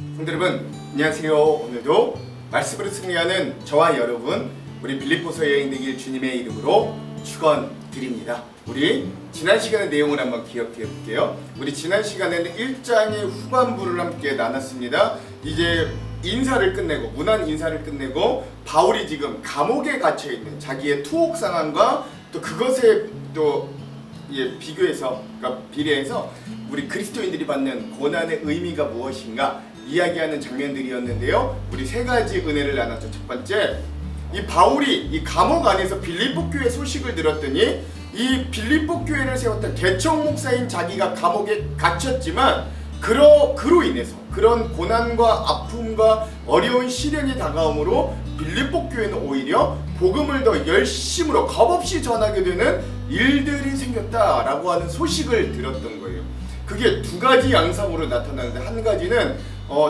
성도 여러분, 안녕하세요. 오늘도 말씀으로 승리하는 저와 여러분, 우리 빌립보서 여행 되길 주님의 이름으로 축원드립니다. 우리 지난 시간의 내용을 한번 기억해 볼게요. 우리 지난 시간에는 1장의 후반부를 함께 나눴습니다. 이제 인사를 끝내고, 문안 인사를 끝내고 바울이 지금 감옥에 갇혀 있는 자기의 투옥 상황과 또 그것에 또 비교해서, 그러니까 비례해서 우리 그리스도인들이 받는 고난의 의미가 무엇인가 이야기하는 장면들이었는데요. 우리 세 가지 은혜를 나눴죠. 첫 번째, 이 바울이 이 감옥 안에서 빌립보 교회 소식을 들었더니 이 빌립보 교회를 세웠던 개척 목사인 자기가 감옥에 갇혔지만 그로 인해서 그런 고난과 아픔과 어려운 시련이 다가오므로 빌립보 교회는 오히려 복음을 더 열심으로 겁없이 전하게 되는 일들이 생겼다라고 하는 소식을 들었던 거예요. 그게 두 가지 양상으로 나타나는데, 한 가지는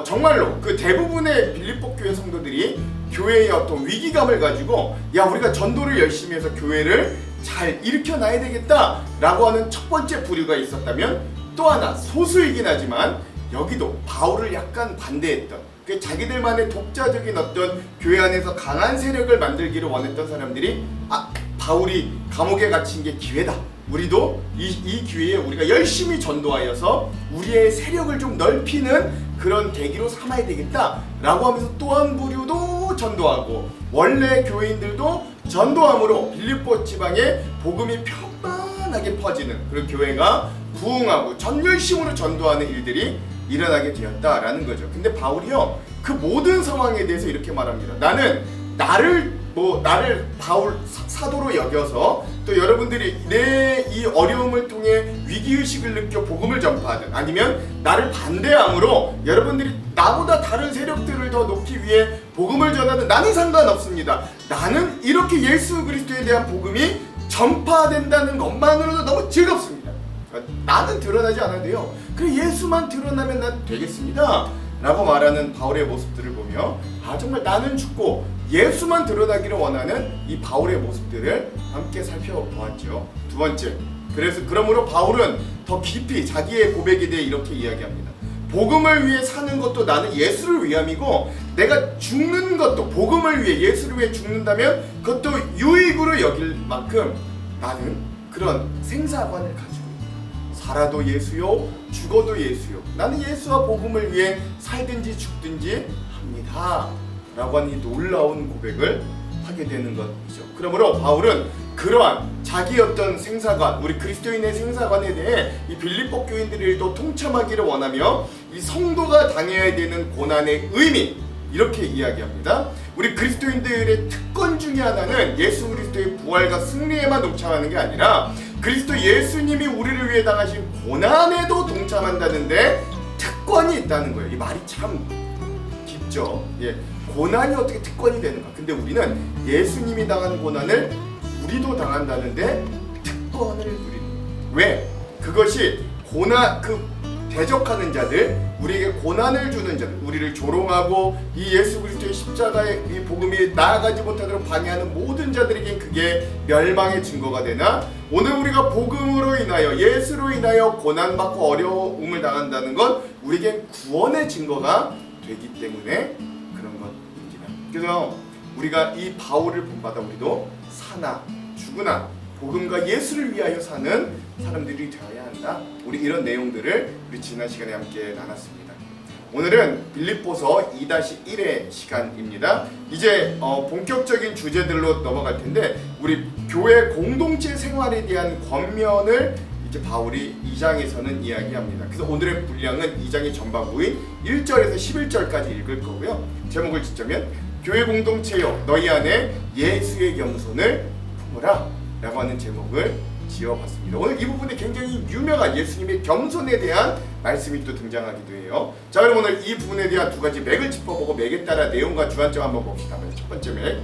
정말로 그 대부분의 빌립보 교회 성도들이 교회의 어떤 위기감을 가지고 우리가 전도를 열심히 해서 교회를 잘 일으켜놔야 되겠다라고 하는 첫 번째 부류가 있었다면, 또 하나 소수이긴 하지만 여기도 바울을 약간 반대했던, 자기들만의 독자적인 어떤 교회 안에서 강한 세력을 만들기를 원했던 사람들이 바울이 감옥에 갇힌 게 기회다. 우리도 이 기회에 우리가 열심히 전도하여서 우리의 세력을 좀 넓히는 그런 계기로 삼아야 되겠다 라고 하면서 또 한 부류도 전도하고, 원래 교회인들도 전도함으로 빌립보 지방에 복음이 편안하게 퍼지는 그런 교회가 부흥하고 전열심으로 전도하는 일들이 일어나게 되었다라는 거죠. 근데 바울이요, 그 모든 상황에 대해서 이렇게 말합니다. 나는 나를 바울 사도로 여겨서, 또 여러분들이 내 이 어려움을 통해 위기의식을 느껴 복음을 전파하든, 아니면 나를 반대함으로 여러분들이 나보다 다른 세력들을 더 높기 위해 복음을 전하든, 나는 상관없습니다. 나는 이렇게 예수 그리스도에 대한 복음이 전파된다는 것만으로도 너무 즐겁습니다. 나는 드러나지 않아도 돼요. 그래, 예수만 드러나면 난 되겠습니다 라고 말하는 바울의 모습들을 보며 정말 나는 죽고 예수만 드러나기를 원하는 이 바울의 모습들을 함께 살펴보았죠. 두 번째, 그러므로 바울은 더 깊이 자기의 고백에 대해 이렇게 이야기합니다. 복음을 위해 사는 것도 나는 예수를 위함이고, 내가 죽는 것도 복음을 위해, 예수를 위해 죽는다면 그것도 유익으로 여길 만큼 나는 그런 생사관을 가지고 있다. 살아도 예수요, 죽어도 예수요. 나는 예수와 복음을 위해 살든지 죽든지 합니다 라고 하는 이 놀라운 고백을 하게 되는 것이죠. 그러므로 바울은 그러한 자기 어떤 생사관, 우리 그리스도인의 생사관에 대해 이 빌립보 교인들도 통참하기를 원하며, 이 성도가 당해야 되는 고난의 의미, 이렇게 이야기합니다. 우리 그리스도인들의 특권 중에 하나는 예수 그리스도의 부활과 승리에만 동참하는 게 아니라 그리스도 예수님이 우리를 위해 당하신 고난에도 동참한다는데 특권이 있다는 거예요. 이 말이 참 깊죠. 고난이 어떻게 특권이 되는가? 근데 우리는 예수님이 당한 고난을 우리도 당한다는데 특권을 누리는. 왜? 그것이 대적하는 자들, 우리에게 고난을 주는 자들, 우리를 조롱하고 이 예수 그리스도의 십자가의 이 복음이 나아가지 못하도록 방해하는 모든 자들에겐 그게 멸망의 증거가 되나, 오늘 우리가 복음으로 인하여, 예수로 인하여 고난받고 어려움을 당한다는 건 우리에겐 구원의 증거가 되기 때문에 그런 것입니다. 그래서 우리가 이 바울을 본받아 우리도 사나 죽으나 복음과 예수를 위하여 사는 사람들이 되어야 한다. 우리 이런 내용들을 우리 지난 시간에 함께 나눴습니다. 오늘은 빌립보서 2-1의 시간입니다. 이제 본격적인 주제들로 넘어갈 텐데, 우리 교회 공동체 생활에 대한 권면을 이제 바울이 2장에서는 이야기합니다. 그래서 오늘의 분량은 2장의 전반부인 1절에서 11절까지 읽을 거고요. 제목을 짓자면 교회 공동체여 너희 안에 예수의 겸손을 품으라 라고 하는 제목을 지어봤습니다. 오늘 이 부분에 굉장히 유명한 예수님의 겸손에 대한 말씀이 또 등장하기도 해요. 자, 그럼 오늘 이 부분에 대한 두 가지 맥을 짚어보고 맥에 따라 내용과 주안점 한번 봅시다. 첫 번째 맥,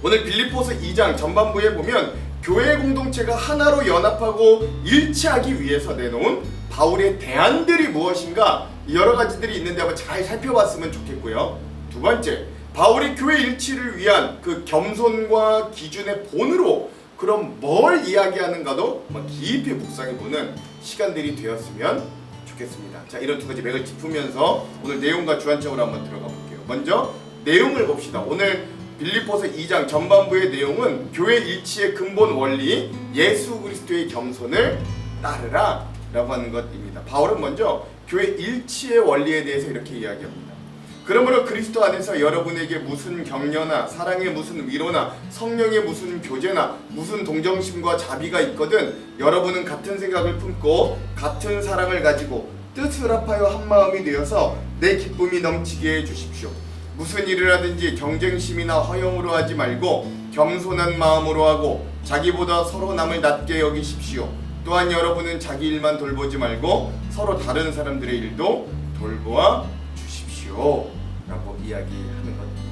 오늘 빌립보서 2장 전반부에 보면 교회 공동체가 하나로 연합하고 일치하기 위해서 내놓은 바울의 대안들이 무엇인가, 여러 가지들이 있는데 한번 잘 살펴봤으면 좋겠고요. 두 번째, 바울이 교회 일치를 위한 그 겸손과 기준의 본으로 그럼 뭘 이야기하는가도 깊이 묵상해보는 시간들이 되었으면 좋겠습니다. 자, 이런 두 가지 맥을 짚으면서 오늘 내용과 주안점으로 한번 들어가 볼게요. 먼저 내용을 봅시다. 오늘 빌립보서 2장 전반부의 내용은 교회 일치의 근본 원리 예수 그리스도의 겸손을 따르라 라고 하는 것입니다. 바울은 먼저 교회 일치의 원리에 대해서 이렇게 이야기합니다. 그러므로 그리스도 안에서 여러분에게 무슨 격려나 사랑의 무슨 위로나 성령의 무슨 교제나 무슨 동정심과 자비가 있거든 여러분은 같은 생각을 품고 같은 사랑을 가지고 뜻을 합하여 한 마음이 되어서 내 기쁨이 넘치게 해주십시오. 무슨 일을 하든지 경쟁심이나 허영으로 하지 말고 겸손한 마음으로 하고 자기보다 서로 남을 낮게 여기십시오. 또한 여러분은 자기 일만 돌보지 말고 서로 다른 사람들의 일도 돌보아 주십시오 라고 이야기하는 겁니다.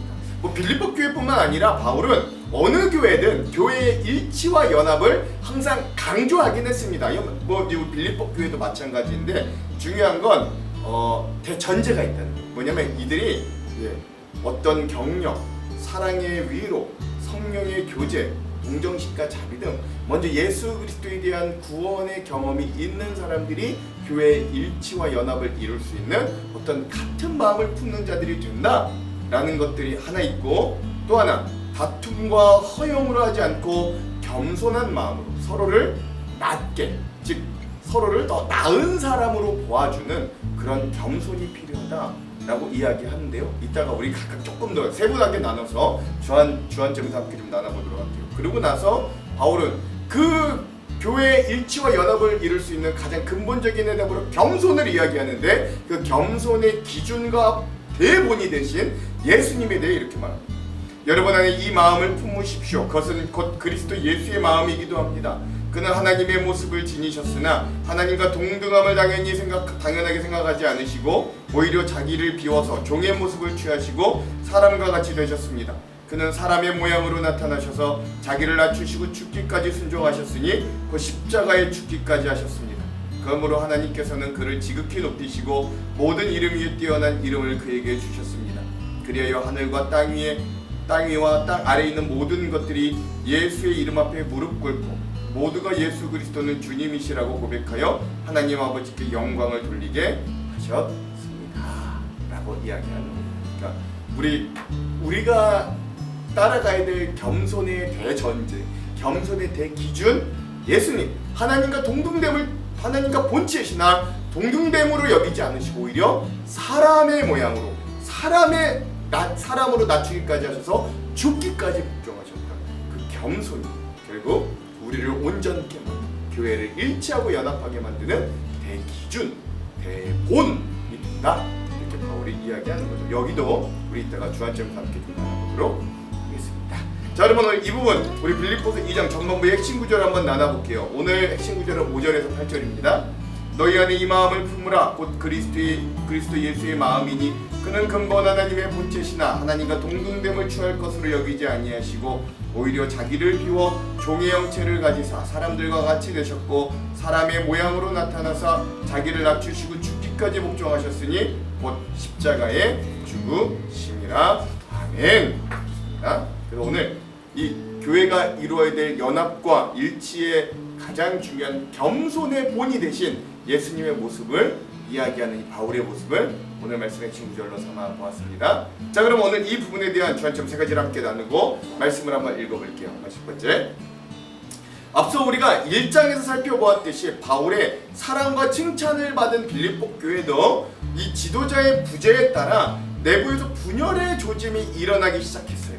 뭐 빌립보 교회뿐만 아니라 바울은 어느 교회든 교회의 일치와 연합을 항상 강조하긴 했습니다. 뭐 빌립보 교회도 마찬가지인데 중요한 건 대전제가 있다는 거예요. 뭐냐면 이들이 어떤 격려, 사랑의 위로, 성령의 교제, 동정심과 자비 등 먼저 예수 그리스도에 대한 구원의 경험이 있는 사람들이 교회의 일치와 연합을 이룰 수 있는 어떤 같은 마음을 품는 자들이 된다라는 것들이 하나 있고, 또 하나 다툼과 허용으로 하지 않고 겸손한 마음으로 서로를 낮게, 즉 서로를 더 나은 사람으로 보아주는 그런 겸손이 필요하다라고 이야기하는데요. 이따가 우리 각각 조금 더 세분하게 나눠서 주안점에서 함께 좀 나눠보도록 할게요. 그리고 나서 바울은 그 교회의 일치와 연합을 이룰 수 있는 가장 근본적인 해답으로 겸손을 이야기하는데, 그 겸손의 기준과 대본이 되신 예수님에 대해 이렇게 말합니다. 여러분 안에 이 마음을 품으십시오. 그것은 곧 그리스도 예수의 마음이기도 합니다. 그는 하나님의 모습을 지니셨으나 하나님과 동등함을 당연하게 생각하지 않으시고 오히려 자기를 비워서 종의 모습을 취하시고 사람과 같이 되셨습니다. 그는 사람의 모양으로 나타나셔서 자기를 낮추시고 죽기까지 순종하셨으니 그 십자가의 죽기까지 하셨습니다. 그러므로 하나님께서는 그를 지극히 높이시고 모든 이름 위에 뛰어난 이름을 그에게 주셨습니다. 그리하여 하늘과 땅 위와 땅 아래에 있는 모든 것들이 예수의 이름 앞에 무릎 꿇고 모두가 예수 그리스도는 주님이시라고 고백하여 하나님 아버지께 영광을 돌리게 하셨습니다 라고 이야기하는 겁니다. 그러니까 우리가 따라가야 될 겸손의 대전제, 겸손의 대기준, 예수님, 하나님과 본체시나 동등됨으로 여기지 않으시고 오히려 사람의 모양으로 사람으로 낮추기까지 하셔서 죽기까지 복종하셨다. 그 겸손이 결국 우리를 온전케 만드는, 교회를 일치하고 연합하게 만드는 대기준, 대본이 된다. 이렇게 바울이 이야기하는 거죠. 여기도 우리 이따가 주안점과 함께 좀 나눠보도록 하겠습니다. 자, 여러분 오늘 이 부분 우리 빌립보서 2장 전반부의 핵심 구절을 한번 나눠볼게요. 오늘 핵심 구절은 5절에서 8절입니다. 너희 안에 이 마음을 품으라. 곧 그리스도 예수의 마음이니 그는 근본 하나님의 본체시나 하나님과 동등됨을 취할 것으로 여기지 아니하시고 오히려 자기를 비워 종의 형체를 가지사 사람들과 같이 되셨고 사람의 모양으로 나타나사 자기를 낮추시고 죽기까지 복종하셨으니 곧 십자가의 죽으심이라. 아멘. 좋습니다. 그래서 오늘 이 교회가 이루어야 될 연합과 일치의 가장 중요한 겸손의 본이 되신 예수님의 모습을 이야기하는 이 바울의 모습을 오늘 말씀의 핵심구절로 삼아 보았습니다. 자, 그럼 오늘 이 부분에 대한 주안점 세 가지를 함께 나누고 말씀을 한번 읽어볼게요. 첫 번째, 앞서 우리가 1장에서 살펴보았듯이 바울의 사랑과 칭찬을 받은 빌립보 교회도 이 지도자의 부재에 따라 내부에서 분열의 조짐이 일어나기 시작했어요.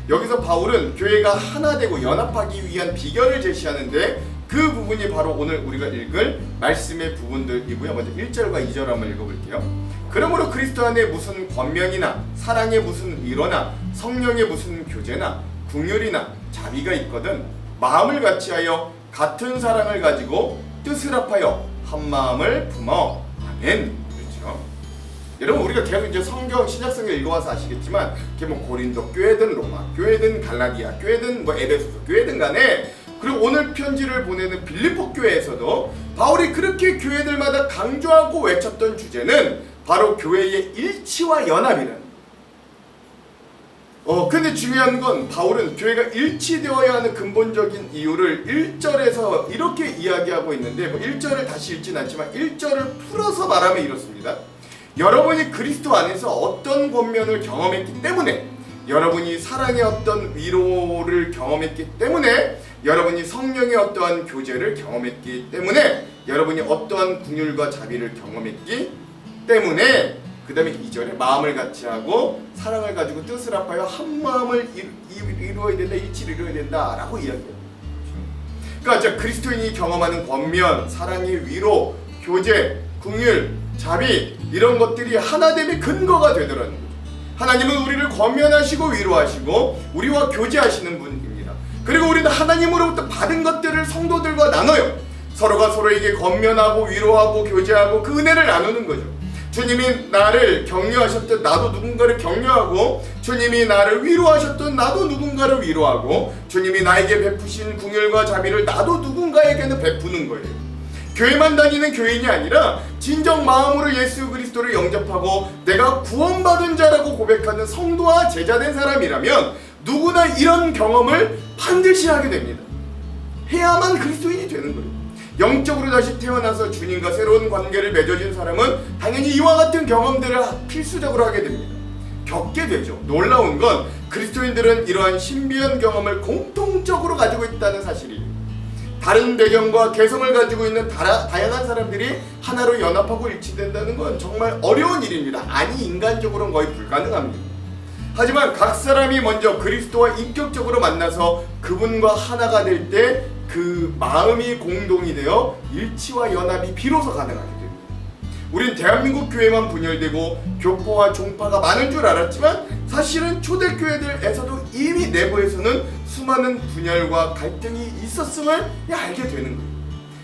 여기서 바울은 교회가 하나 되고 연합하기 위한 비결을 제시하는데 그 부분이 바로 오늘 우리가 읽을 말씀의 부분들이고요. 먼저 1절과 2절 한번 읽어볼게요. 그러므로 그리스도 안에 무슨 권면이나 사랑의 무슨 위로나 성령의 무슨 교제나 긍휼이나 자비가 있거든 마음을 같이하여 같은 사랑을 가지고 뜻을 합하여 한 마음을 품어. 아멘. 그렇죠? 여러분 우리가 계속 이제 성경 신약성경 읽어와서 아시겠지만 이게 뭐 고린도 교회든 로마 교회든 갈라디아 교회든 뭐 에베소서 교회든 간에, 그리고 오늘 편지를 보내는 빌립보 교회에서도 바울이 그렇게 교회들마다 강조하고 외쳤던 주제는 바로 교회의 일치와 연합이라는, 근데 중요한 건 바울은 교회가 일치되어야 하는 근본적인 이유를 1절에서 이렇게 이야기하고 있는데 1절을 다시 읽진 않지만 1절을 풀어서 말하면 이렇습니다. 여러분이 그리스도 안에서 어떤 권면을 경험했기 때문에, 여러분이 사랑의 어떤 위로를 경험했기 때문에, 여러분이 성령의 어떠한 교제를 경험했기 때문에, 여러분이 어떠한 긍휼과 자비를 경험했기 때문에, 그 다음에 2절에 마음을 같이 하고 사랑을 가지고 뜻을 합하여 한 마음을 이루어야 된다, 일치를 이루어야 된다 라고 이야기해요. 그러니까 그리스도인이 경험하는 권면, 사랑의 위로, 교제, 긍휼, 자비 이런 것들이 하나됨의 근거가 되더라는 거죠. 하나님은 우리를 권면하시고 위로하시고 우리와 교제하시는 분입니다. 그리고 우리는 하나님으로부터 받은 것들을 성도들과 나눠요. 서로가 서로에게 권면하고 위로하고 교제하고 그 은혜를 나누는 거죠. 주님이 나를 격려하셨던 나도 누군가를 격려하고, 주님이 나를 위로하셨던 나도 누군가를 위로하고, 주님이 나에게 베푸신 긍휼과 자비를 나도 누군가에게는 베푸는 거예요. 교회만 다니는 교인이 아니라 진정 마음으로 예수 그리스도를 영접하고 내가 구원받은 자라고 고백하는 성도와 제자된 사람이라면 누구나 이런 경험을 반드시 하게 됩니다. 해야만 그리스도인이 되는 거예요. 영적으로 다시 태어나서 주님과 새로운 관계를 맺어진 사람은 당연히 이와 같은 경험들을 필수적으로 하게 됩니다. 겪게 되죠. 놀라운 건 그리스도인들은 이러한 신비한 경험을 공통적으로 가지고 있다는 사실이에요. 다른 배경과 개성을 가지고 있는 다양한 사람들이 하나로 연합하고 일치된다는 건 정말 어려운 일입니다. 아니 인간적으로는 거의 불가능합니다. 하지만 각 사람이 먼저 그리스도와 인격적으로 만나서 그분과 하나가 될 때 그 마음이 공동이 되어 일치와 연합이 비로소 가능하게 됩니다. 우린 대한민국 교회만 분열되고 교포와 종파가 많은 줄 알았지만 사실은 초대교회들에서도 이미 내부에서는 수많은 분열과 갈등이 있었음을 알게 되는 거예요.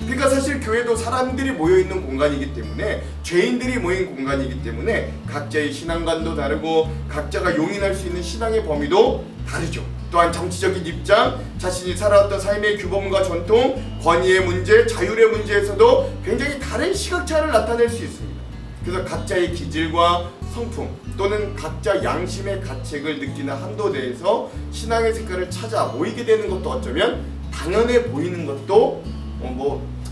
그러니까 사실 교회도 사람들이 모여있는 공간이기 때문에, 죄인들이 모인 공간이기 때문에 각자의 신앙관도 다르고 각자가 용인할 수 있는 신앙의 범위도 다르죠. 또한 정치적인 입장, 자신이 살아왔던 삶의 규범과 전통, 권위의 문제, 자율의 문제에서도 굉장히 다른 시각차를 나타낼 수 있습니다. 그래서 각자의 기질과 성품 또는 각자 양심의 가책을 느끼는 한도 내에서 신앙의 색깔을 찾아 모이게 되는 것도 어쩌면 당연해 보이는 것도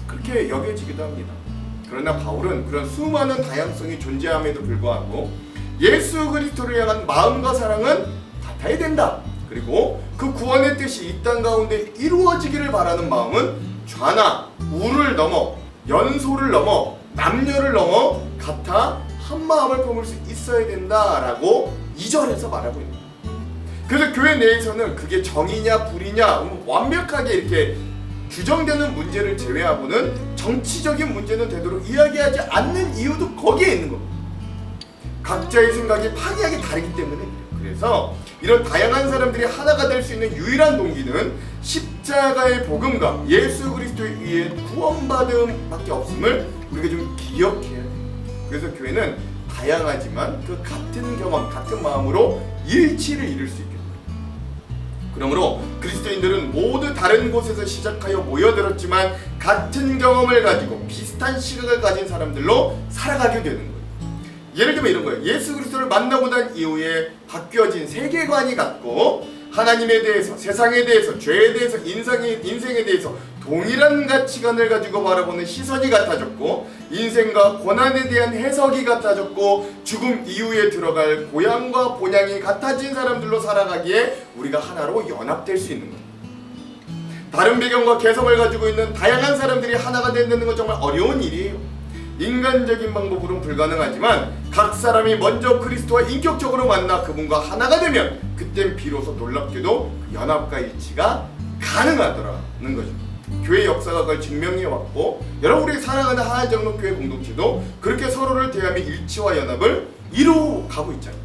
그렇게 여겨지기도 합니다. 그러나 바울은 그런 수많은 다양성이 존재함에도 불구하고 예수 그리스도를 향한 마음과 사랑은 같아야 된다. 그리고 그 구원의 뜻이 이 땅 가운데 이루어지기를 바라는 마음은 좌나 우를 넘어 연소를 넘어 남녀를 넘어 같아 한 마음을 품을 수 있어야 된다라고 2절에서 말하고 있는 거예요. 그래서 교회 내에서는 그게 정이냐 불이냐 완벽하게 이렇게 규정되는 문제를 제외하고는 정치적인 문제는 되도록 이야기하지 않는 이유도 거기에 있는 겁니다. 각자의 생각이 판이하게 다르기 때문에. 그래서 이런 다양한 사람들이 하나가 될 수 있는 유일한 동기는 십자가의 복음과 예수 그리스도에 의해 구원받음밖에 없음을 우리가 좀 기억해야 돼요. 그래서 교회는 다양하지만 그 같은 경험, 같은 마음으로 일치를 이룰 수 있게 됩니다. 그러므로 그리스도인들은 모두 다른 곳에서 시작하여 모여들었지만 같은 경험을 가지고 비슷한 시각을 가진 사람들로 살아가게 되는 거예요. 예를 들면 이런 거예요. 예수 그리스도를 만나고 난 이후에 바뀌어진 세계관이 같고, 하나님에 대해서, 세상에 대해서, 죄에 대해서, 인생에 대해서 동일한 가치관을 가지고 바라보는 시선이 같아졌고, 인생과 고난에 대한 해석이 같아졌고, 죽음 이후에 들어갈 고향과 본향이 같아진 사람들로 살아가기에 우리가 하나로 연합될 수 있는 거예요. 다른 배경과 개성을 가지고 있는 다양한 사람들이 하나가 된다는 건 정말 어려운 일이에요. 인간적인 방법으로는 불가능하지만 각 사람이 먼저 그리스도와 인격적으로 만나 그분과 하나가 되면 그땐 비로소 놀랍게도 그 연합과 일치가 가능하더라는 거죠. 교회 역사가 그걸 증명해왔고, 여러분 우리 사랑하는 하나장로교회 공동체도 그렇게 서로를 대하며 일치와 연합을 이루어가고 있잖아요.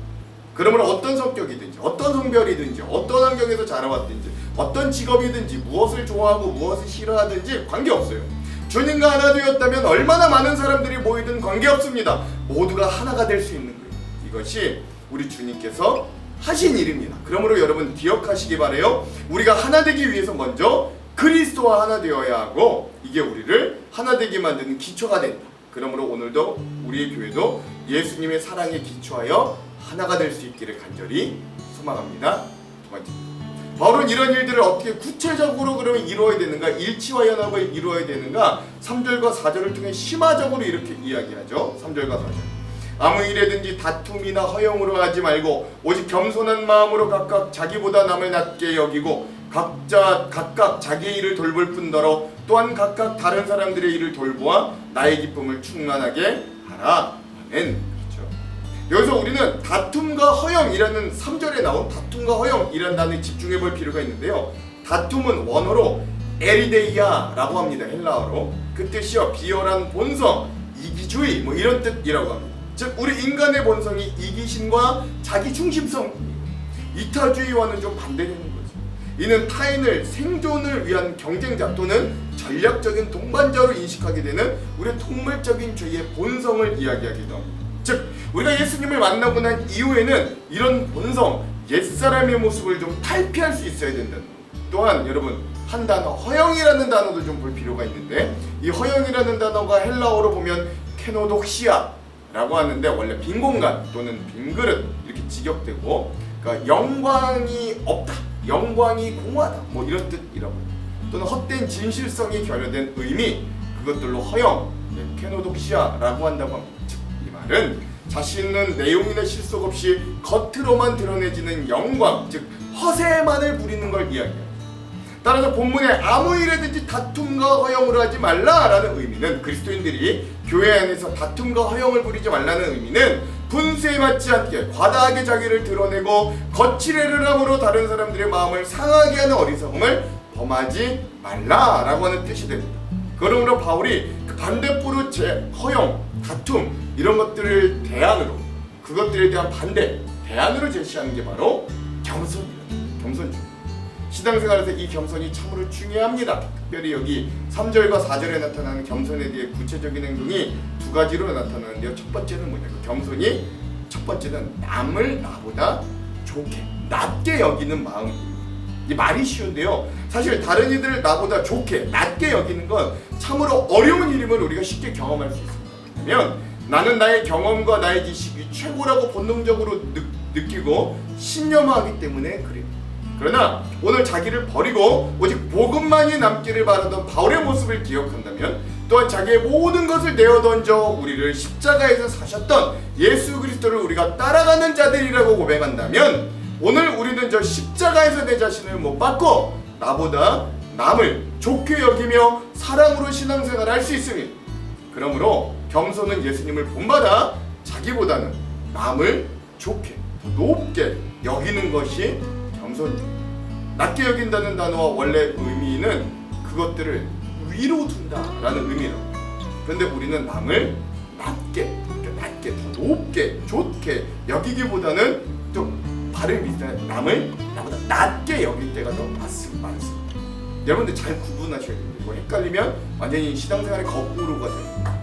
그러므로 어떤 성격이든지 어떤 성별이든지 어떤 환경에서 자라왔든지 어떤 직업이든지 무엇을 좋아하고 무엇을 싫어하든지 관계없어요. 주님과 하나 되었다면 얼마나 많은 사람들이 모이든 관계없습니다. 모두가 하나가 될 수 있는 거예요. 이것이 우리 주님께서 하신 일입니다. 그러므로 여러분 기억하시기 바라요. 우리가 하나 되기 위해서 먼저 그리스도와 하나 되어야 하고, 이게 우리를 하나 되게 만드는 기초가 된다. 그러므로 오늘도 우리의 교회도 예수님의 사랑에 기초하여 하나가 될 수 있기를 간절히 소망합니다. 두 번째, 바울은 이런 일들을 어떻게 구체적으로 그러면 이루어야 되는가, 일치와 연합을 이루어야 되는가 3절과 4절을 통해 심화적으로 이렇게 이야기하죠. 3절과 4절, 아무 일에든지 다툼이나 허영으로 하지 말고 오직 겸손한 마음으로 각각 자기보다 남을 낮게 여기고 각각 자기의 일을 돌볼 뿐더러 또한 각각 다른 사람들의 일을 돌보아 나의 기쁨을 충만하게 하라. 아멘. 그렇죠. 여기서 우리는 다툼과 허영이라는 3절에 나온 다툼과 허영이라는 단어에 집중해 볼 필요가 있는데요. 다툼은 원어로 에리데이아라고 합니다. 헬라어로. 그 뜻이요, 비열한 본성, 이기주의 뭐 이런 뜻이라고 합니다. 즉 우리 인간의 본성이 이기심과 자기 중심성, 이타주의와는 좀 반대되는 거죠. 이는 타인을 생존을 위한 경쟁자 또는 전략적인 동반자로 인식하게 되는 우리의 동물적인 죄의 본성을 이야기하기도 합니다. 즉 우리가 예수님을 만나고 난 이후에는 이런 본성, 옛사람의 모습을 좀 탈피할 수 있어야 된다는 것. 또한 여러분, 한 단어, 허영이라는 단어도 좀 볼 필요가 있는데, 이 허영이라는 단어가 헬라어로 보면 케노독시아라고 하는데 원래 빈 공간 또는 빈 그릇 이렇게 직역되고, 그러니까 영광이 없다, 영광이 공허하다 뭐 이런 뜻이라고, 또는 헛된 진실성이 결여된 의미, 그것들로 허영, 케노독시아라고 한다고 합니다. 즉 이 말은 자신 있는 내용이나 실속 없이 겉으로만 드러내지는 영광, 즉 허세만을 부리는 걸 이야기합니다. 따라서 본문에 아무 일에든지 다툼과 허영으로 하지 말라라는 의미는, 그리스도인들이 교회 안에서 다툼과 허영을 부리지 말라는 의미는 분수에 맞지 않게 과다하게 자기를 드러내고 거칠애를 함으로 다른 사람들의 마음을 상하게 하는 어리석음을 범하지 말라라고 하는 뜻이 됩니다. 그러므로 바울이 그 반대포로 허영, 다툼 이런 것들을 대안으로, 그것들에 대한 반대, 대안으로 제시하는 게 바로 겸손이다. 겸손주. 신앙생활에서 이 겸손이 참으로 중요합니다. 특별히 여기 3절과 4절에 나타나는 겸손에 대해 구체적인 행동이 두 가지로 나타나는데요. 첫 번째는 뭐냐? 그 겸손이 첫 번째는 남을 나보다 좋게, 낮게 여기는 마음입니다. 이 말이 쉬운데요. 사실 다른 이들을 나보다 좋게, 낮게 여기는 건 참으로 어려운 일임을 우리가 쉽게 경험할 수 있습니다. 왜냐하면 나는 나의 경험과 나의 지식이 최고라고 본능적으로 느끼고 신념하기 때문에 그래요. 그러나 오늘 자기를 버리고 오직 복음만이 남기를 바라던 바울의 모습을 기억한다면, 또한 자기의 모든 것을 내어던져 우리를 십자가에서 사셨던 예수 그리스도를 우리가 따라가는 자들이라고 고백한다면, 오늘 우리는 저 십자가에서 내 자신을 못 받고 나보다 남을 좋게 여기며 사랑으로 신앙생활을 할 수 있으니, 그러므로 겸손은 예수님을 본받아 자기보다는 남을 좋게, 더 높게 여기는 것이 겸손. 낮게 여긴다는 단어와 원래 의미는 그것들을 위로 둔다라는 의미라고. 그런데 우리는 남을 낮게, 그러니까 낮게, 더 높게, 좋게 여기기보다는 좀 발음이 비슷한, 남을 나보다 낮게 여길 때가 더 많습니다. 여러분들 잘 구분하셔야 됩니다. 이거 헷갈리면 완전히 신앙생활의 거꾸로가 됩니다.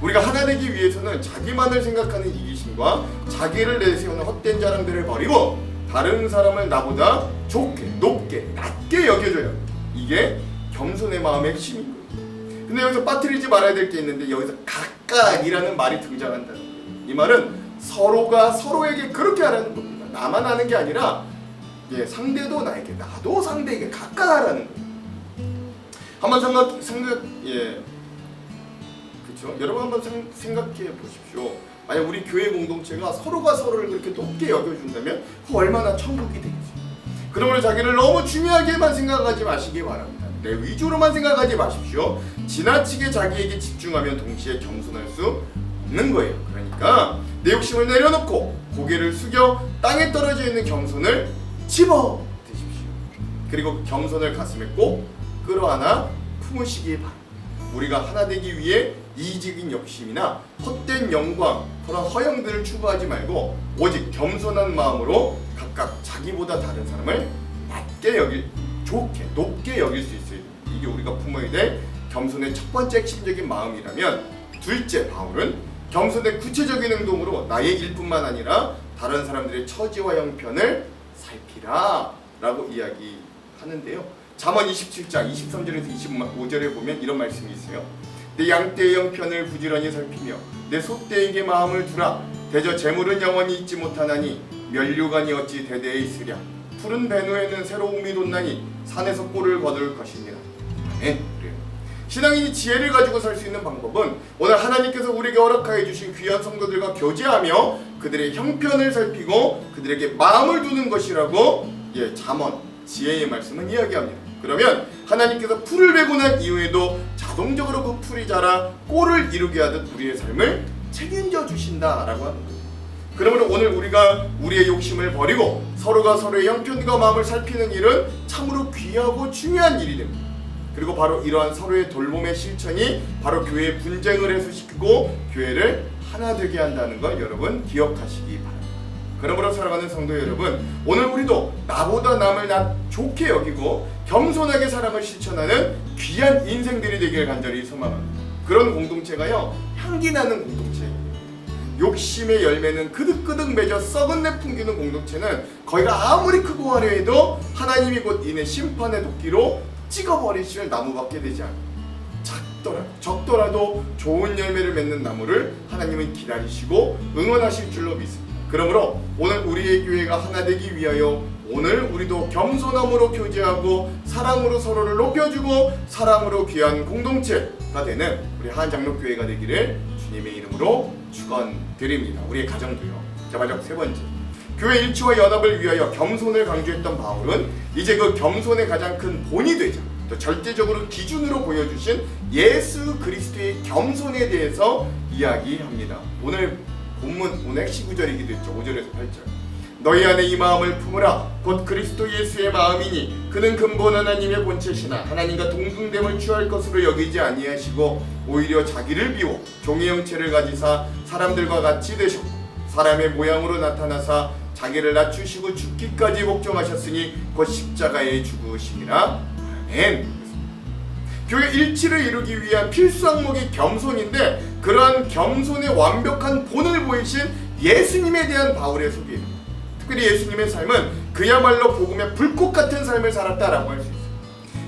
우리가 하나 되기 위해서는 자기만을 생각하는 이기심과 자기를 내세우는 헛된 자랑들을 버리고 다른 사람을 나보다 좋게, 높게, 낮게 여겨줘야 합니다. 이게 겸손의 마음의 핵심인 거예요. 근데 여기서 빠뜨리지 말아야 될 게 있는데, 여기서 각각이라는 말이 등장한다는 거예요. 이 말은 서로가 서로에게 그렇게 하라는 겁니다. 나만 하는 게 아니라 상대도 나에게, 나도 상대에게 각각 하라는 거예요. 한번 그렇죠? 여러분 한번 생각해 보십시오. 만약 우리 교회 공동체가 서로가 서로를 그렇게 높게 여겨준다면 그 얼마나 천국이 되겠어요. 그러므로 자기를 너무 중요하게만 생각하지 마시기 바랍니다. 내 위주로만 생각하지 마십시오. 지나치게 자기에게 집중하면 동시에 겸손할 수 없는 거예요. 그러니까 내 욕심을 내려놓고 고개를 숙여 땅에 떨어져 있는 겸손을 집어 드십시오. 그리고 그 겸손을 가슴에 꼭 끌어안아 품으시기 바랍니다. 우리가 하나 되기 위해 이기적인 욕심이나 헛된 영광, 그런 허영들을 추구하지 말고 오직 겸손한 마음으로 각각 자기보다 다른 사람을 낮게 여길, 좋게, 높게 여길 수 있어요. 이게 우리가 품어야 될 겸손의 첫 번째 핵심적인 마음이라면, 둘째, 바울은 겸손의 구체적인 행동으로 나의 일뿐만 아니라 다른 사람들의 처지와 형편을 살피라 라고 이야기하는데요. 잠언 27장 23절에서 25절에 보면 이런 말씀이 있어요. 내 양떼의 형편을 부지런히 살피며 내 소떼에게 마음을 두라. 대저 재물은 영원히 있지 못하나니 면류관이 어찌 대대에 있으랴. 푸른 배누에는 새로움이 돋나니 산에서 꿀을 거둘 것이니라. 아멘. 신앙인이 지혜를 가지고 살 수 있는 방법은 오늘 하나님께서 우리에게 허락하여 주신 귀한 성도들과 교제하며 그들의 형편을 살피고 그들에게 마음을 두는 것이라고 잠언 지혜의 말씀은 이야기합니다. 그러면 하나님께서 풀을 베고 난 이후에도 자동적으로 그 풀이 자라 꼴을 이루게 하듯 우리의 삶을 책임져 주신다라고 하는 거예요. 그러므로 오늘 우리가 우리의 욕심을 버리고 서로가 서로의 형편과 마음을 살피는 일은 참으로 귀하고 중요한 일이 됩니다. 그리고 바로 이러한 서로의 돌봄의 실천이 바로 교회의 분쟁을 해소시키고 교회를 하나 되게 한다는 걸 여러분 기억하시기 바랍니다. 그러므로 살아가는 성도 여러분, 오늘 우리도 나보다 남을 좋게 여기고 겸손하게 사랑을 실천하는 귀한 인생들이 되길 간절히 소망합니다. 그런 공동체가요, 향기 나는 공동체예요. 욕심의 열매는 그득그득 맺어 썩은 내 풍기는 공동체는 거기가 아무리 크고 화려해도 하나님이 곧 이내 심판의 도끼로 찍어버리실 나무밖에 되지 않아요. 적더라도 좋은 열매를 맺는 나무를 하나님은 기다리시고 응원하실 줄로 믿습니다. 그러므로 오늘 우리의 교회가 하나 되기 위하여 오늘 우리도 겸손함으로 교제하고 사랑으로 서로를 높여주고 사랑으로 귀한 공동체가 되는 우리 한장로교회가 되기를 주님의 이름으로 축원드립니다. 우리의 가정도요. 자, 마지막 세 번째, 교회 일치와 연합을 위하여 겸손을 강조했던 바울은 이제 그 겸손의 가장 큰 본이 되자 또 절대적으로 기준으로 보여주신 예수 그리스도의 겸손에 대해서 이야기합니다. 오늘 본문 오늘 핵심 구절이기도 했죠. 5절에서 8절. 너희 안에 이 마음을 품으라. 곧 그리스도 예수의 마음이니 그는 근본 하나님의 본체시나 하나님과 동등됨을 취할 것으로 여기지 아니하시고 오히려 자기를 비워 종의 형체를 가지사 사람들과 같이 되셨고 사람의 모양으로 나타나사 자기를 낮추시고 죽기까지 복종하셨으니 곧 십자가에 죽으심이라. 아멘. 교회 일치를 이루기 위한 필수 항목이 겸손인데 그러한 겸손의 완벽한 본을 보이신 예수님에 대한 바울의 소개입니다. 특별히 예수님의 삶은 그야말로 복음의 불꽃 같은 삶을 살았다라고 할 수 있어요.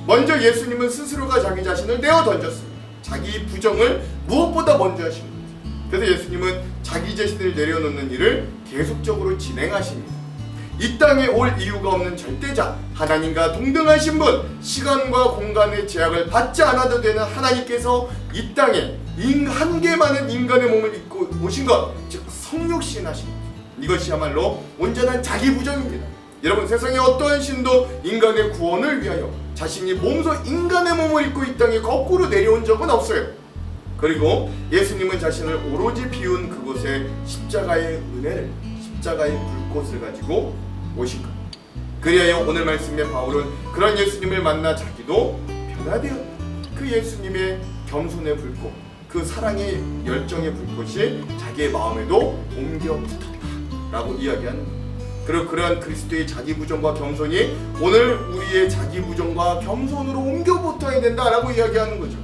먼저 예수님은 스스로가 자기 자신을 내어 던졌습니다. 자기 부정을 무엇보다 먼저 하신 거죠. 그래서 예수님은 자기 자신을 내려놓는 일을 계속적으로 진행하십니다. 이 땅에 올 이유가 없는 절대자, 하나님과 동등하신 분, 시간과 공간의 제약을 받지 않아도 되는 하나님께서 이 땅에 한계 많은 인간의 몸을 입고 오신 것, 즉 성육신하신 것, 이것이야말로 온전한 자기 부정입니다. 여러분, 세상의 어떠한 신도 인간의 구원을 위하여 자신이 몸소 인간의 몸을 입고 이 땅에 거꾸로 내려온 적은 없어요. 그리고 예수님은 자신을 오로지 비운 그곳에 십자가의 은혜를, 십자가의 불꽃을 가지고 오신 것. 그리하여 오늘 말씀의 바울은 그런 예수님을 만나 자기도 변화되었다. 그 예수님의 겸손의 불꽃, 그 사랑의 열정의 불꽃이 자기의 마음에도 옮겨 붙었다라고 이야기하는 것. 그리고 그러한 그리스도의 자기 부정과 겸손이 오늘 우리의 자기 부정과 겸손으로 옮겨 붙어야 된다라고 이야기하는 거죠.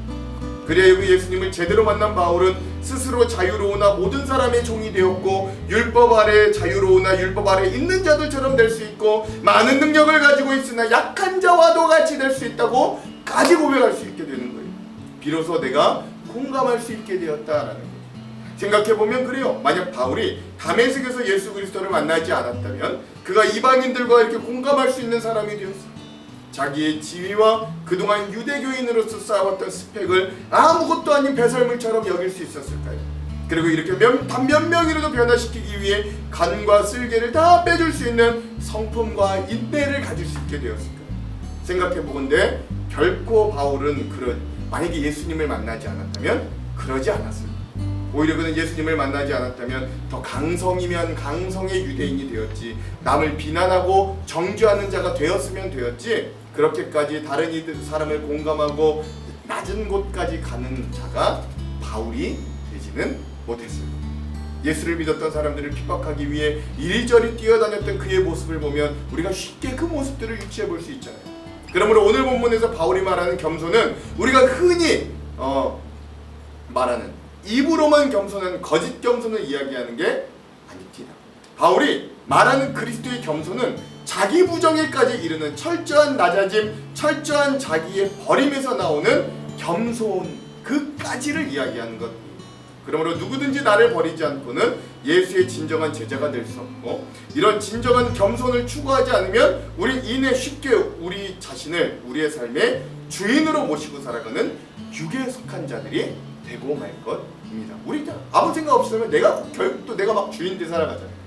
그래야 그 예수님을 제대로 만난 바울은 스스로 자유로우나 모든 사람의 종이 되었고 율법 아래 자유로우나 율법 아래 있는 자들처럼 될 수 있고 많은 능력을 가지고 있으나 약한 자와도 같이 될 수 있다고 까지 고백할 수 있게 되는 거예요. 비로소 내가 공감할 수 있게 되었다라는 거예요. 생각해보면 그래요. 만약 바울이 다메섹에서 예수 그리스도를 만나지 않았다면 그가 이방인들과 이렇게 공감할 수 있는 사람이 되었어요. 자기의 지위와 그동안 유대교인으로서 쌓아왔던 스펙을 아무것도 아닌 배설물처럼 여길 수 있었을까요? 그리고 이렇게 단 몇 명이라도 변화시키기 위해 간과 쓸개를 다 빼줄 수 있는 성품과 인내를 가질 수 있게 되었을까요? 생각해보건대 결코 바울은 만약에 예수님을 만나지 않았다면 그러지 않았습니다. 오히려 그는 예수님을 만나지 않았다면 더 강성이면 강성의 유대인이 되었지, 남을 비난하고 정죄하는 자가 되었으면 되었지, 그렇게까지 다른 사람을 공감하고 낮은 곳까지 가는 자가 바울이 되지는 못했어요. 예수를 믿었던 사람들을 핍박하기 위해 이리저리 뛰어다녔던 그의 모습을 보면 우리가 쉽게 그 모습들을 유추해 볼 수 있잖아요. 그러므로 오늘 본문에서 바울이 말하는 겸손은 우리가 흔히 말하는 입으로만 겸손한 거짓 겸손을 이야기하는 게 아닙니다. 바울이 말하는 그리스도의 겸손은 자기 부정에까지 이르는 철저한 낮아짐, 철저한 자기의 버림에서 나오는 겸손 그까지를 이야기하는 것. 그러므로 누구든지 나를 버리지 않고는 예수의 진정한 제자가 될 수 없고, 이런 진정한 겸손을 추구하지 않으면 우리 이내 쉽게 우리 자신을 우리의 삶의 주인으로 모시고 살아가는 육에 속한 자들이 되고 말 것입니다. 우리 아무 생각 없으면 결국 또 내가 막 주인 돼 살아가잖아요.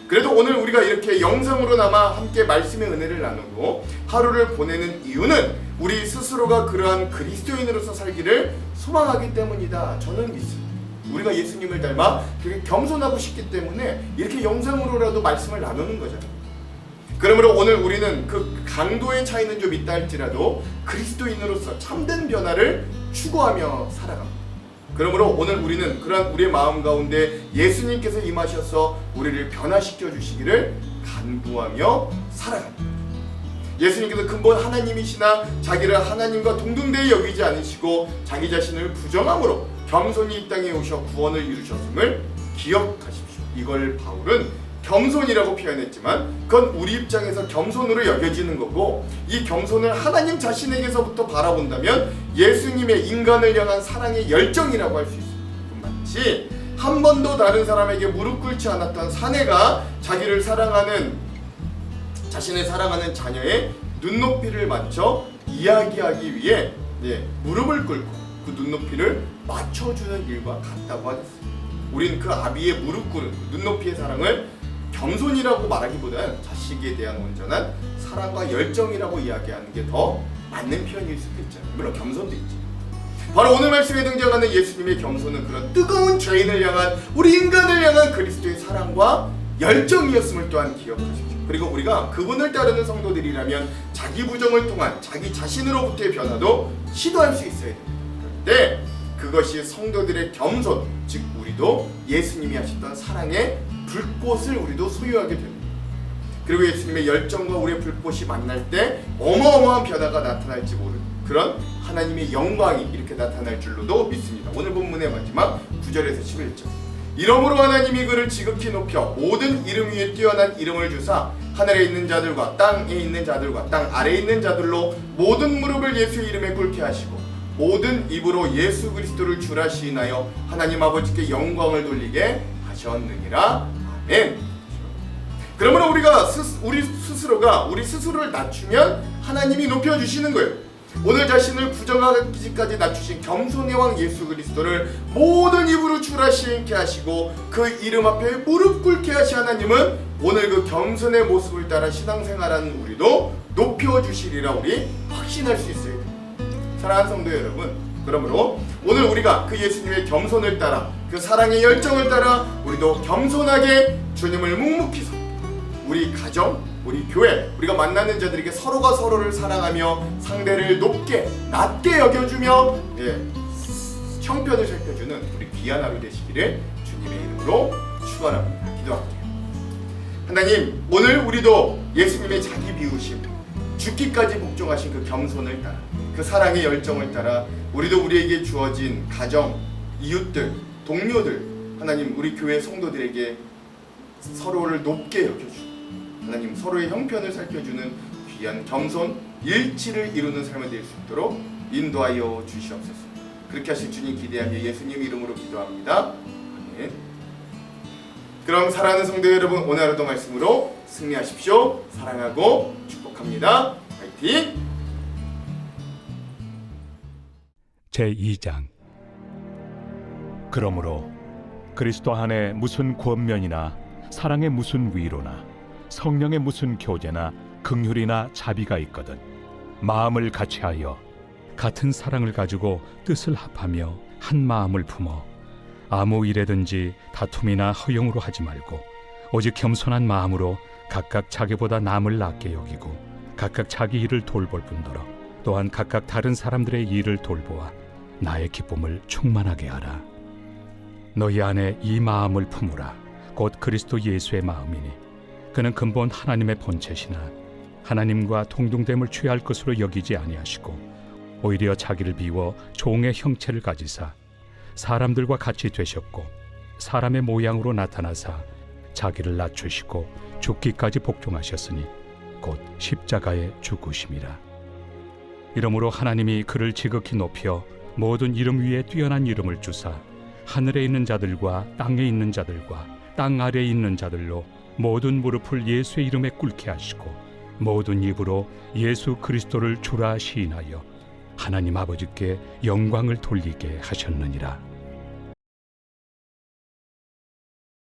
그래도 오늘 우리가 이렇게 영상으로나마 함께 말씀의 은혜를 나누고 하루를 보내는 이유는 우리 스스로가 그러한 그리스도인으로서 살기를 소망하기 때문이다. 저는 믿습니다. 우리가 예수님을 닮아 되게 겸손하고 싶기 때문에 이렇게 영상으로라도 말씀을 나누는 거잖아요. 그러므로 오늘 우리는 그 강도의 차이는 좀 있다 할지라도 그리스도인으로서 참된 변화를 추구하며 살아갑니다. 그러므로 오늘 우리는 그러한 우리의 마음 가운데 예수님께서 임하셔서 우리를 변화시켜 주시기를 간구하며 살아갑니다. 예수님께서 근본 하나님이시나 자기를 하나님과 동등되이 여기지 않으시고 자기 자신을 부정함으로 겸손히 이 땅에 오셔 구원을 이루셨음을 기억하십시오. 이걸 바울은 겸손이라고 표현했지만 그건 우리 입장에서 겸손으로 여겨지는 거고, 이 겸손을 하나님 자신에게서부터 바라본다면 예수님의 인간을 향한 사랑의 열정이라고 할 수 있습니다. 마치 한 번도 다른 사람에게 무릎 꿇지 않았던 사내가 자신을 사랑하는 자녀의 눈높이를 맞춰 이야기하기 위해 무릎을 꿇고 그 눈높이를 맞춰주는 일과 같다고 하겠습니다. 우린 그 아비의 무릎 꿇은 눈높이의 사랑을 겸손이라고 말하기보다는 자식에 대한 온전한 사랑과 열정이라고 이야기하는 게 더 맞는 표현일 수도 있잖아요. 물론 겸손도 있지. 바로 오늘 말씀에 등장하는 예수님의 겸손은 그런 뜨거운 죄인을 향한, 우리 인간을 향한 그리스도의 사랑과 열정이었음을 또한 기억하십시오. 그리고 우리가 그분을 따르는 성도들이라면 자기 부정을 통한 자기 자신으로부터의 변화도 시도할 수 있어야 됩니다. 그런데 그것이 성도들의 겸손, 즉 우리도 예수님이 하셨던 사랑의 불꽃을 우리도 소유하게 됩니다. 그리고 예수님의 열정과 우리의 불꽃이 만날 때 어마어마한 변화가 나타날지 모르는 그런 하나님의 영광이 이렇게 나타날 줄로도 믿습니다. 오늘 본문의 마지막 9절에서 11절. 이러므로 하나님이 그를 지극히 높여 모든 이름 위에 뛰어난 이름을 주사 하늘에 있는 자들과 땅에 있는 자들과 땅 아래에 있는 자들로 모든 무릎을 예수의 이름에 꿇게 하시고 모든 입으로 예수 그리스도를 주라 시인하여 하나님 아버지께 영광을 돌리게 하셨느니라. 아멘. 그러므로 우리가 우리 스스로를 낮추면 하나님이 높여주시는 거예요. 오늘 자신을 부정하기까지 낮추신 겸손의 왕 예수 그리스도를 모든 입으로 주라 시인케 하시고 그 이름 앞에 무릎 꿇게 하신 하나님은 오늘 그 겸손의 모습을 따라 신앙생활하는 우리도 높여주시리라 우리 확신할 수 있어요. 사랑하는 성도 여러분, 그러므로 오늘 우리가 그 예수님의 겸손을 따라 그 사랑의 열정을 따라 우리도 겸손하게 주님을 묵묵히 섬기고 우리 가정, 우리 교회, 우리가 만나는 자들에게 서로가 서로를 사랑하며 상대를 낮게 여겨주며 형편을 살펴주는 우리 귀한 하루 되시기를 주님의 이름으로 축원합니다. 기도할게요. 하나님, 오늘 우리도 예수님의 자기 비우심, 죽기까지 복종하신 그 겸손을 따라 그 사랑의 열정을 따라 우리도 우리에게 주어진 가정, 이웃들, 동료들, 하나님 우리 교회 성도들에게 서로를 높게 여겨주고 하나님 서로의 형편을 살펴주는 귀한 겸손, 일치를 이루는 삶이 될 수 있도록 인도하여 주시옵소서. 그렇게 하실 주님 기대하며 예수님 이름으로 기도합니다. 아멘. 그럼 사랑하는 성도 여러분, 오늘 하루도 말씀으로 승리하십시오. 사랑하고 축복합니다. 화이팅! 제2장. 그러므로 그리스도 안에 무슨 권면이나 사랑의 무슨 위로나 성령의 무슨 교제나 긍휼이나 자비가 있거든 마음을 같이하여 같은 사랑을 가지고 뜻을 합하며 한 마음을 품어 아무 일에든지 다툼이나 허용으로 하지 말고 오직 겸손한 마음으로 각각 자기보다 남을 낫게 여기고 각각 자기 일을 돌볼 뿐더러 또한 각각 다른 사람들의 일을 돌보아 나의 기쁨을 충만하게 하라. 너희 안에 이 마음을 품으라. 곧 그리스도 예수의 마음이니 그는 근본 하나님의 본체시나 하나님과 동등됨을 취할 것으로 여기지 아니하시고 오히려 자기를 비워 종의 형체를 가지사 사람들과 같이 되셨고 사람의 모양으로 나타나사 자기를 낮추시고 죽기까지 복종하셨으니 곧 십자가에 죽으심이라. 이러므로 하나님이 그를 지극히 높여 모든 이름 위에 뛰어난 이름을 주사 하늘에 있는 자들과 땅에 있는 자들과 땅 아래에 있는 자들로 모든 무릎을 예수의 이름에 꿇게 하시고 모든 입으로 예수 그리스도를 주라 시인하여 하나님 아버지께 영광을 돌리게 하셨느니라.